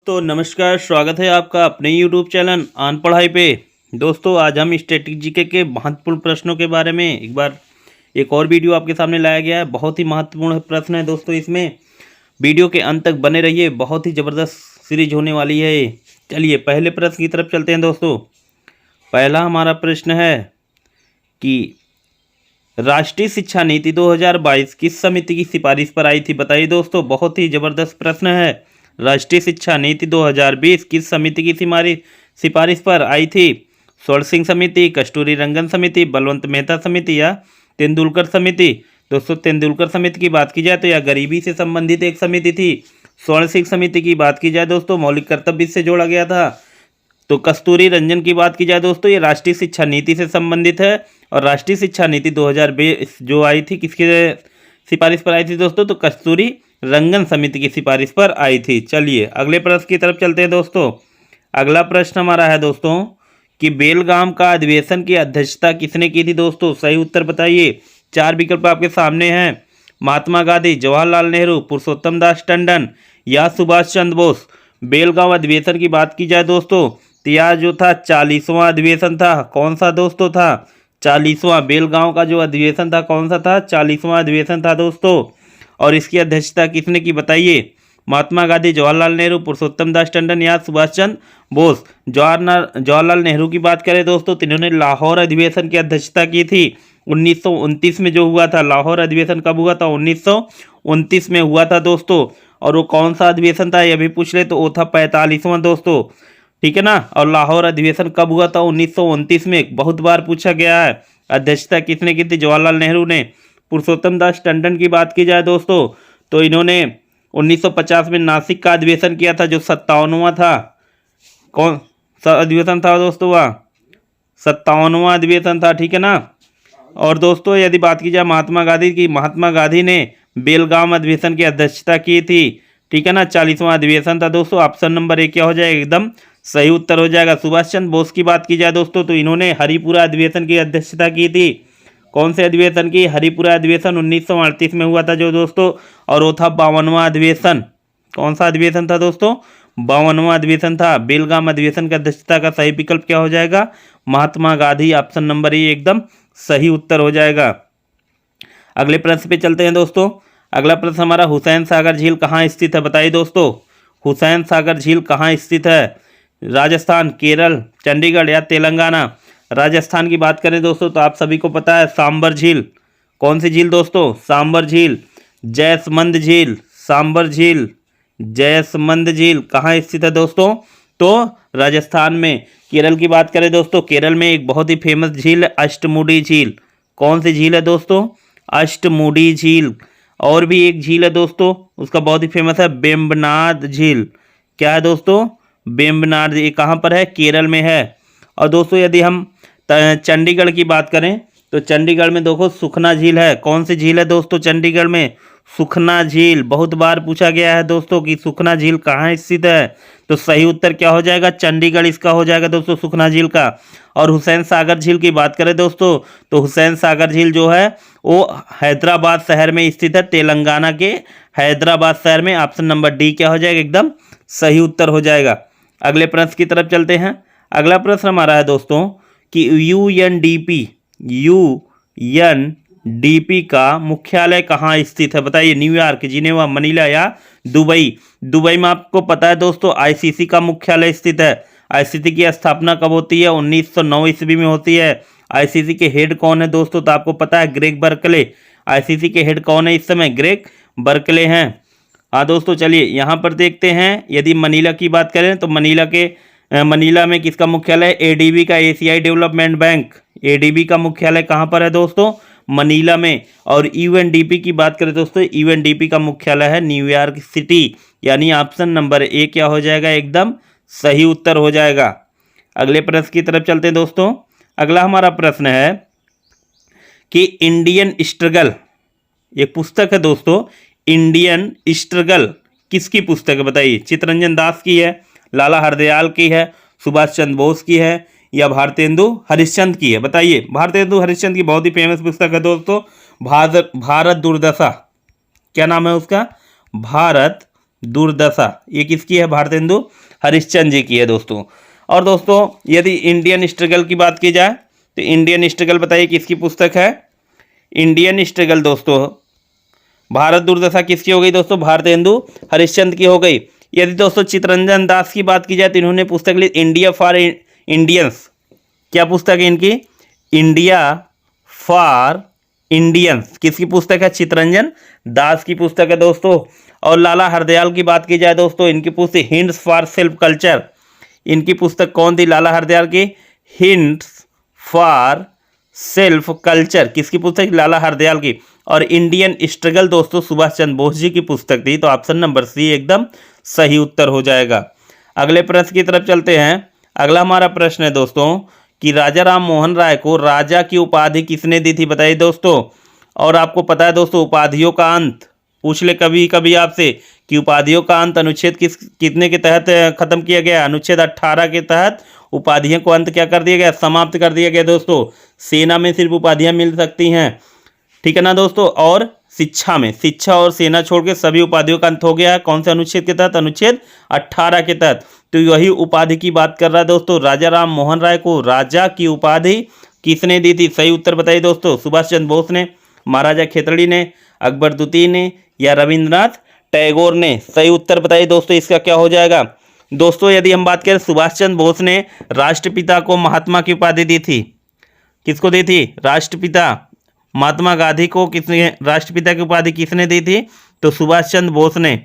तो नमस्कार, स्वागत है आपका अपने YouTube चैनल आन पढ़ाई पे। दोस्तों आज हम स्टैटिक जीके के महत्वपूर्ण प्रश्नों के बारे में एक और वीडियो आपके सामने लाया गया है। बहुत ही महत्वपूर्ण प्रश्न है दोस्तों, इसमें वीडियो के अंत तक बने रहिए, बहुत ही ज़बरदस्त सीरीज होने वाली है ये। चलिए पहले प्रश्न की तरफ चलते हैं दोस्तों। पहला हमारा प्रश्न है कि राष्ट्रीय शिक्षा नीति 2022 किस समिति की सिफारिश पर आई थी? बताइए दोस्तों, बहुत ही ज़बरदस्त प्रश्न है। राष्ट्रीय शिक्षा नीति 2020 किस समिति की सिफारिश पर आई थी? स्वर्ण सिंह समिति, कस्तूरी रंगन समिति, बलवंत मेहता समिति या तेंदुलकर समिति? दोस्तों तेंदुलकर समिति की बात की जाए तो यह गरीबी से संबंधित एक समिति थी। स्वर्ण सिंह समिति की बात की जाए दोस्तों, मौलिक कर्तव्य से जोड़ा गया था। तो कस्तूरी रंजन की बात की जाए दोस्तों, ये राष्ट्रीय शिक्षा नीति से संबंधित है। और राष्ट्रीय शिक्षा नीति 2020 जो आई थी, किसके सिफारिश पर आई थी दोस्तों? तो कस्तूरी रंगन समिति की सिफारिश पर आई थी। चलिए अगले प्रश्न की तरफ चलते हैं दोस्तों। अगला प्रश्न हमारा है दोस्तों कि बेलगाम का अधिवेशन की अध्यक्षता किसने की थी दोस्तों? सही उत्तर बताइए। चार विकल्प आपके सामने हैं, महात्मा गांधी, जवाहरलाल नेहरू, पुरुषोत्तम दास टंडन या सुभाष चंद्र बोस। बेलगाम अधिवेशन की बात की जाए दोस्तों तो यह जो था 40वां अधिवेशन था। कौन सा दोस्तों था? 40वां। बेलगाम का जो अधिवेशन था कौन सा था? 40वां अधिवेशन था दोस्तों। और इसकी अध्यक्षता किसने की बताइए? महात्मा गांधी, जवाहरलाल नेहरू, पुरुषोत्तम दास टंडन या सुभाष चंद्र बोस। जवाहरलाल नेहरू की बात करें दोस्तों तो इन्होंने लाहौर अधिवेशन की अध्यक्षता की थी 1929 में जो हुआ था। लाहौर अधिवेशन कब हुआ था? 1929 में हुआ था दोस्तों। और वो कौन सा अधिवेशन था ये भी पूछ ले तो वो था 45वां दोस्तों, ठीक है ना। और लाहौर अधिवेशन कब हुआ था? 1929 में। बहुत बार पूछा गया है। अध्यक्षता किसने की थी? जवाहरलाल नेहरू ने। पुरुषोत्तम दास टंडन की बात की जाए दोस्तों तो इन्होंने 1950 में नासिक का अधिवेशन किया था जो 57वां था। कौन सा अधिवेशन था दोस्तों? वह 57वां अधिवेशन था, ठीक है ना। और दोस्तों यदि बात की जाए महात्मा गांधी की, महात्मा गांधी ने बेलगाम अधिवेशन की अध्यक्षता की थी, ठीक है ना। 40वां अधिवेशन था दोस्तों। ऑप्शन नंबर ए क्या हो जाएगा? एकदम सही उत्तर हो जाएगा। सुभाष चंद्र बोस की बात की जाए दोस्तों तो इन्होंने हरिपुरा अधिवेशन की अध्यक्षता की थी। कौन से अधिवेशन की? हरिपुरा अधिवेशन 1938 में हुआ था जो दोस्तों, और वो था 52वां अधिवेशन। कौन सा अधिवेशन था दोस्तों? 52वां अधिवेशन था। बेलगाम अधिवेशन की अध्यक्षता का सही विकल्प क्या हो जाएगा? Mahatma Gandhi. Option number A एकदम सही उत्तर हो जाएगा। अगले प्रश्न पे चलते हैं दोस्तों। अगला प्रश्न हमारा, हुसैन सागर झील कहाँ स्थित है? बताइए दोस्तों, हुसैन सागर झील कहाँ स्थित है? राजस्थान, केरल, चंडीगढ़ या तेलंगाना? राजस्थान की बात करें दोस्तों तो आप सभी को पता है सांबर झील। कौन सी झील दोस्तों? सांबर झील। जैसमंद झील, सांबर झील, जैसमंद झील कहाँ स्थित है दोस्तों? तो राजस्थान में। केरल की बात करें दोस्तों, केरल में एक बहुत ही फेमस झील है अष्टमुडी झील। कौन सी झील है दोस्तों? अष्टमुडी झील। और भी एक झील है दोस्तों, उसका बहुत ही फेमस है वेम्बनाड झील। क्या है दोस्तों? वेम्बनाड। ये कहाँ पर है? केरल में है। और दोस्तों यदि हम चंडीगढ़ की बात करें तो चंडीगढ़ में देखो सुखना झील है। कौन सी झील है दोस्तों चंडीगढ़ में? सुखना झील। बहुत बार पूछा गया है दोस्तों कि सुखना झील कहाँ स्थित है, तो सही उत्तर क्या हो जाएगा? चंडीगढ़ इसका हो जाएगा दोस्तों, सुखना झील का। और हुसैन सागर झील की बात करें दोस्तों तो हुसैन सागर झील जो है वो हैदराबाद शहर में स्थित है, तेलंगाना के हैदराबाद शहर में। ऑप्शन नंबर डी क्या हो जाएगा? एकदम सही उत्तर हो जाएगा। अगले प्रश्न की तरफ चलते हैं। अगला प्रश्न हमारा है दोस्तों कि यूएनडीपी का मुख्यालय कहाँ स्थित है? बताइए। न्यूयॉर्क, जिनेवा, मनीला या दुबई? दुबई में आपको पता है दोस्तों आईसीसी का मुख्यालय स्थित है। आईसीसी की स्थापना कब होती है? 1909 ईस्वी में होती है। आईसीसी के हेड कौन है दोस्तों? तो आपको पता है ग्रेग बर्कले। आईसीसी के हेड कौन है इस समय? ग्रेग बर्कले हैं। हाँ दोस्तों चलिए यहाँ पर देखते हैं। यदि मनीला की बात करें तो मनीला में किसका मुख्यालय? एडीबी का, एशियाई डेवलपमेंट बैंक। एडीबी का मुख्यालय कहाँ पर है दोस्तों? मनीला में। और यूएनडीपी की बात करें दोस्तों, यूएनडीपी का मुख्यालय है न्यूयॉर्क सिटी। यानी ऑप्शन नंबर ए क्या हो जाएगा? एकदम सही उत्तर हो जाएगा। अगले प्रश्न की तरफ चलते हैं दोस्तों। अगला हमारा प्रश्न है कि इंडियन स्ट्रगल, एक पुस्तक है दोस्तों, इंडियन स्ट्रगल किसकी पुस्तक है? बताइए। चित्तरंजन दास की है, लाला हरदयाल की है, सुभाष चंद्र बोस की है या भारतेंदु हरिश्चंद्र की है? बताइए। भारतेंदु हरिश्चंद्र की बहुत ही फेमस पुस्तक है दोस्तों, भारत दुर्दशा। क्या नाम है उसका? भारत दुर्दशा, ये किसकी है? भारतेंदु हरिश्चंद्र जी की है दोस्तों। और दोस्तों यदि इंडियन स्ट्रगल की बात की जाए तो इंडियन स्ट्रगल बताइए किसकी पुस्तक है? इंडियन स्ट्रगल दोस्तों, भारत दुर्दशा किसकी हो गई दोस्तों? भारतेंदु हरिश्चंद्र की हो गई। यदि दोस्तों चित्तरंजन दास की बात की जाए तो इन्होंने पुस्तक ली इंडिया फॉर इंडियंस। क्या पुस्तक है इनकी? India for Indians. किसकी पुस्तक है? चित्तरंजन दास की पुस्तक है दोस्तों। और लाला हरदयाल की बात की जाए दोस्तों, इनकी पुस्तक हिंट्स फॉर सेल्फ कल्चर। इनकी पुस्तक कौन थी लाला हरदयाल की? Hints for self culture. किसकी पुस्तक? लाला हरदयाल की। और इंडियन स्ट्रगल दोस्तों सुभाष चंद्र बोस जी की पुस्तक थी। तो ऑप्शन नंबर सी एकदम सही उत्तर हो जाएगा। अगले प्रश्न की तरफ चलते हैं। अगला हमारा प्रश्न है दोस्तों कि राजा राम मोहन राय को राजा की उपाधि किसने दी थी? बताइए दोस्तों। और आपको पता है दोस्तों उपाधियों का अंत पूछ ले कभी कभी आपसे कि उपाधियों का अंत अनुच्छेद कितने के तहत खत्म किया गया? अनुच्छेद 18 के तहत उपाधियों को अंत क्या कर दिया गया? समाप्त कर दिया गया दोस्तों। सेना में सिर्फ उपाधियां मिल सकती हैं, ठीक है ना दोस्तों। और शिक्षा में, शिक्षा और सेना छोड़ के सभी उपाधियों का अंत हो गया है। कौन से अनुच्छेद के तहत? अनुच्छेद 18 के तहत। तो यही उपाधि की बात कर रहा है दोस्तों। राजा राम मोहन राय को राजा की उपाधि किसने दी थी? सही उत्तर बताइए दोस्तों। सुभाष चंद्र बोस ने, महाराजा खेतड़ी ने, अकबर द्वितीय ने या रविंद्रनाथ टैगोर ने? सही उत्तर बताइए दोस्तों, इसका क्या हो जाएगा? दोस्तों यदि हम बात करें सुभाष चंद्र बोस ने राष्ट्रपिता को महात्मा की उपाधि दी थी। किसको दी थी? राष्ट्रपिता। महात्मा गांधी को किसने राष्ट्रपिता की उपाधि किसने दी थी? तो सुभाष चंद्र बोस ने।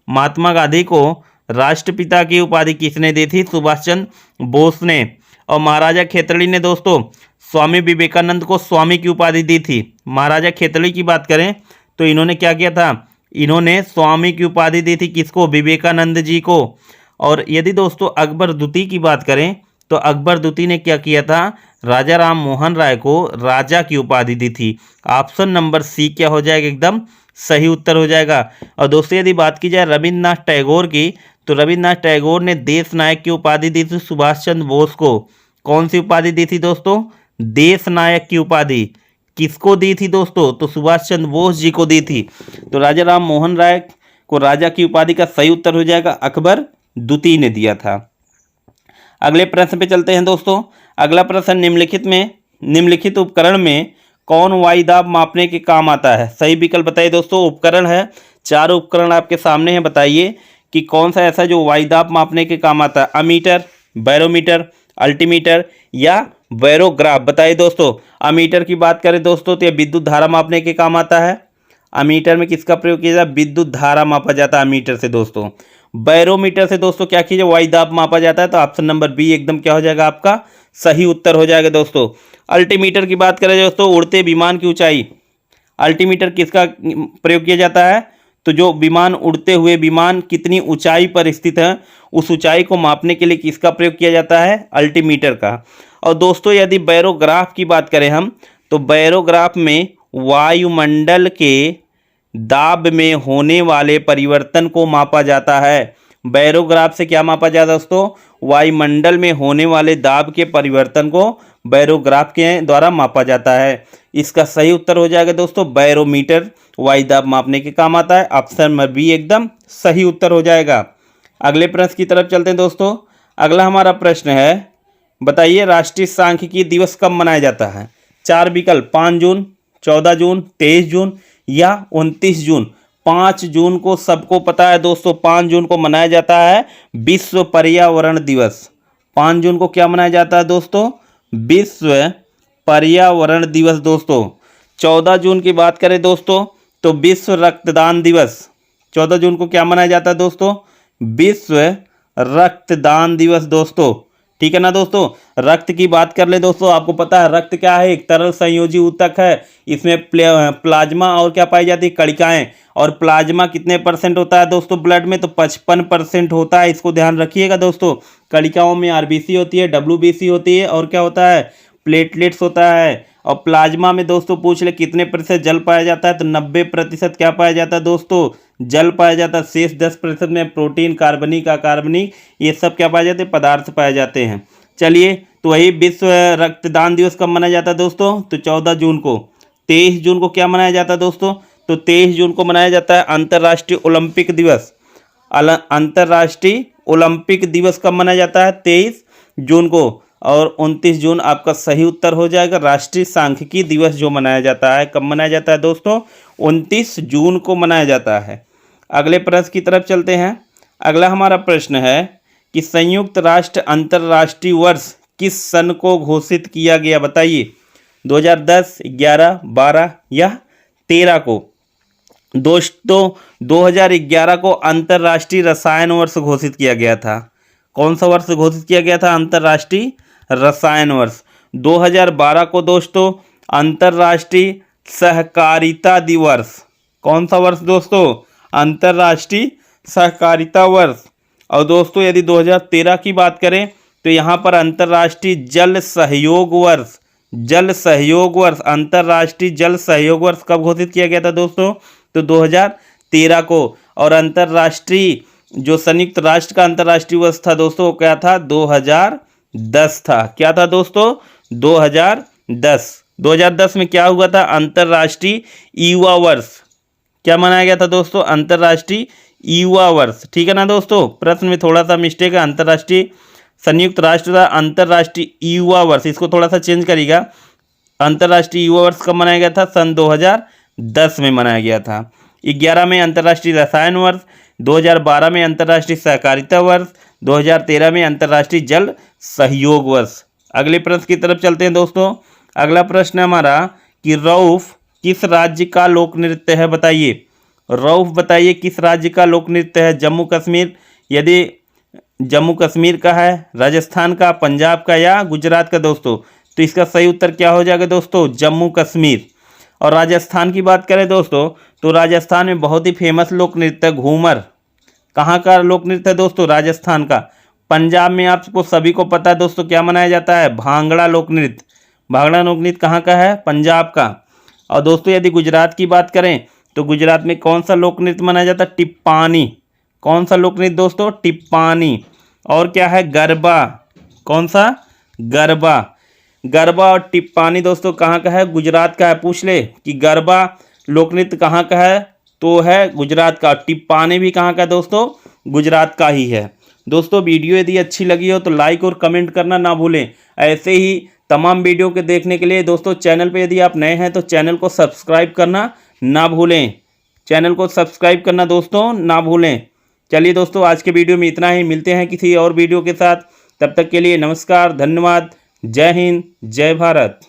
महात्मा गांधी को राष्ट्रपिता की उपाधि किसने दी थी? सुभाष चंद्र बोस ने। और महाराजा खेतड़ी ने दोस्तों स्वामी विवेकानंद को स्वामी की उपाधि दी थी। महाराजा खेतड़ी की बात करें तो इन्होंने क्या किया था? इन्होंने स्वामी की उपाधि दी थी किसको? विवेकानंद जी को। और यदि दोस्तों अकबर द्वितीय की बात करें तो अकबर द्वितीय ने क्या किया था? राजा राम मोहन राय को राजा की उपाधि दी थी। ऑप्शन नंबर सी क्या हो जाएगा? एकदम सही उत्तर हो जाएगा। और दोस्तों यदि बात की जाए रविंद्रनाथ टैगोर की तो रविंद्रनाथ टैगोर ने देश नायक की उपाधि दी थी सुभाष चंद्र बोस को। कौन सी उपाधि दी थी दोस्तों? देश नायक की उपाधि। किसको दी थी दोस्तों? तो सुभाष चंद्र बोस जी को दी थी। तो राजा राम मोहन राय को राजा की उपाधि का सही उत्तर हो जाएगा अकबर द्वितीय ने दिया था। अगले प्रश्न पे चलते हैं दोस्तों। अगला प्रश्न निम्नलिखित उपकरण में कौन वायुदाब मापने के काम आता है? सही विकल्प बताइए दोस्तों। उपकरण है, चार उपकरण आपके सामने हैं, बताइए कि कौन सा ऐसा जो वायुदाब मापने के काम आता है? अमीटर, बैरोमीटर, अल्टीमीटर या बैरोग्राफ? बताइए दोस्तों। अमीटर की बात करें दोस्तों तो यह विद्युत धारा मापने के काम आता है। अमीटर में किसका प्रयोग किया जाता है? विद्युत धारा मापा जाता है अमीटर से दोस्तों। बैरोमीटर से दोस्तों क्या कीजिए? वायुदाब मापा जाता है। तो ऑप्शन नंबर बी एकदम क्या हो जाएगा? आपका सही उत्तर हो जाएगा दोस्तों। अल्टीमीटर की बात करें दोस्तों, उड़ते विमान की ऊंचाई। अल्टीमीटर किसका प्रयोग किया जाता है? तो जो विमान उड़ते हुए विमान कितनी ऊंचाई पर स्थित है उस ऊंचाई को मापने के लिए किसका प्रयोग किया जाता है? अल्टीमीटर का। और दोस्तों यदि बैरोग्राफ की बात करें हम तो बैरोग्राफ में वायुमंडल के दाब में होने वाले परिवर्तन को मापा जाता है। बैरोग्राफ से क्या मापा जाता है दोस्तों? वायुमंडल में होने वाले दाब के परिवर्तन को बैरोग्राफ के द्वारा मापा जाता है। इसका सही उत्तर हो जाएगा दोस्तों बैरोमीटर। वायुदाब मापने के काम आता है। ऑप्शन नंबर बी एकदम सही उत्तर हो जाएगा। अगले प्रश्न की तरफ चलते हैं दोस्तों। अगला हमारा प्रश्न है, बताइए राष्ट्रीय सांख्यिकी दिवस कब मनाया जाता है? चार विकल्प, 5 जून, 14 जून, 23 जून या 29 जून। 5 जून को सबको पता है दोस्तों, 5 जून को मनाया जाता है विश्व पर्यावरण दिवस। 5 जून को क्या मनाया जाता है दोस्तों? विश्व पर्यावरण दिवस दोस्तों। 14 जून की बात करें दोस्तों तो विश्व रक्तदान दिवस। 14 जून को क्या मनाया जाता है दोस्तों? विश्व रक्तदान दिवस दोस्तों, ठीक है ना दोस्तों। रक्त की बात कर ले दोस्तों, आपको पता है रक्त क्या है? एक तरल संयोजी ऊतक है। इसमें प्लाज्मा और क्या पाई जाती है? कणिकाएं। और प्लाज्मा कितने % होता है दोस्तों ब्लड में? तो 55% होता है। इसको ध्यान रखिएगा दोस्तों। कणिकाओं में आरबीसी होती है, डब्ल्यूबीसी होती है और क्या होता है? प्लेटलेट्स होता है। और प्लाज्मा में दोस्तों पूछ ले कितने % जल पाया जाता है? तो 90% क्या पाया जाता है दोस्तों? जल पाया जाता है। शेष 10% में प्रोटीन, कार्बनिक, अकार्बनिक ये सब क्या पाए जाते हैं? पदार्थ पाए जाते हैं। चलिए, तो वही विश्व रक्तदान दिवस कब मनाया जाता है दोस्तों? तो 14 जून को। 23 जून को क्या मनाया जाता है दोस्तों? तो 23 जून को मनाया जाता है अंतर्राष्ट्रीय ओलंपिक दिवस। अंतर्राष्ट्रीय ओलंपिक दिवस कब मनाया जाता है? 23 जून को। और 29 जून आपका सही उत्तर हो जाएगा। राष्ट्रीय सांख्यिकी दिवस जो मनाया जाता है, कब मनाया जाता है दोस्तों? 29 जून को मनाया जाता है। अगले प्रश्न की तरफ चलते हैं। अगला हमारा प्रश्न है कि संयुक्त राष्ट्र अंतर्राष्ट्रीय वर्ष किस सन को घोषित किया गया? बताइए, 2010, 11, 12 या 13 को? दोस्तों 2011 को अंतर्राष्ट्रीय रसायन वर्ष घोषित किया गया था। कौन सा वर्ष घोषित किया गया था? अंतर्राष्ट्रीय रसायन वर्ष। 2012 को दोस्तों अंतर्राष्ट्रीय सहकारिता दिवस। कौन सा वर्ष दोस्तों? अंतर्राष्ट्रीय सहकारिता वर्ष। और दोस्तों यदि 2013 की बात करें तो यहाँ पर अंतर्राष्ट्रीय जल सहयोग वर्ष। जल सहयोग वर्ष, अंतर्राष्ट्रीय जल सहयोग वर्ष कब घोषित किया गया था दोस्तों? तो 2013 को। और अंतर्राष्ट्रीय जो संयुक्त राष्ट्र का अंतर्राष्ट्रीय वर्ष था दोस्तों, वो क्या था? 2010 था। क्या था दोस्तों? 2010। 2010 में क्या हुआ था? अंतर्राष्ट्रीय युवा वर्ष। क्या मनाया गया था दोस्तों? अंतर्राष्ट्रीय युवा वर्ष। ठीक है ना दोस्तों? प्रश्न में थोड़ा सा मिस्टेक है। अंतर्राष्ट्रीय संयुक्त राष्ट्र का अंतर्राष्ट्रीय युवा वर्ष, इसको थोड़ा सा चेंज करिएगा। अंतर्राष्ट्रीय युवा वर्ष कब मनाया गया था? सन 2010 में मनाया गया था। 11 में अंतर्राष्ट्रीय रसायन वर्ष, 2012 में अंतर्राष्ट्रीय सहकारिता वर्ष, 2013 में अंतर्राष्ट्रीय जल सहयोग वर्ष। अगले प्रश्न की तरफ चलते हैं दोस्तों। अगला प्रश्न है हमारा कि रऊफ किस राज्य का लोक नृत्य है? बताइए, रऊफ बताइए किस राज्य का लोक नृत्य है? जम्मू कश्मीर, यदि जम्मू कश्मीर का है, राजस्थान का, पंजाब का या गुजरात का दोस्तों? तो इसका सही उत्तर क्या हो जाएगा दोस्तों? जम्मू कश्मीर। और राजस्थान की बात करें दोस्तों तो राजस्थान में बहुत ही फेमस लोक नृत्य घूमर। कहाँ का लोक नृत्य है दोस्तों? राजस्थान का। पंजाब में आपको सभी को पता है दोस्तों क्या मनाया जाता है? भांगड़ा लोक नृत्य। भांगड़ा लोक नृत्य कहाँ का है? पंजाब का। और दोस्तों यदि गुजरात की बात करें तो गुजरात में कौन सा लोक नृत्य मनाया जाता है? टिप्पानी। कौन सा लोक नृत्य दोस्तों? टिप्पानी। और क्या है? गरबा। कौन सा? गरबा। गरबा और टिप्पानी दोस्तों कहाँ का है? गुजरात का है। पूछ ले कि गरबा लोक नृत्य कहाँ का है? तो है गुजरात का। टिप्पानी भी कहाँ का दोस्तों? गुजरात का ही है। दोस्तों वीडियो यदि अच्छी लगी हो तो लाइक और कमेंट करना ना भूलें। ऐसे ही तमाम वीडियो के देखने के लिए दोस्तों चैनल पे यदि आप नए हैं तो चैनल को सब्सक्राइब करना ना भूलें। चैनल को सब्सक्राइब करना दोस्तों ना भूलें। चलिए दोस्तों आज के वीडियो में इतना ही। मिलते हैं किसी और वीडियो के साथ। तब तक के लिए नमस्कार, धन्यवाद, जय हिंद, जय भारत।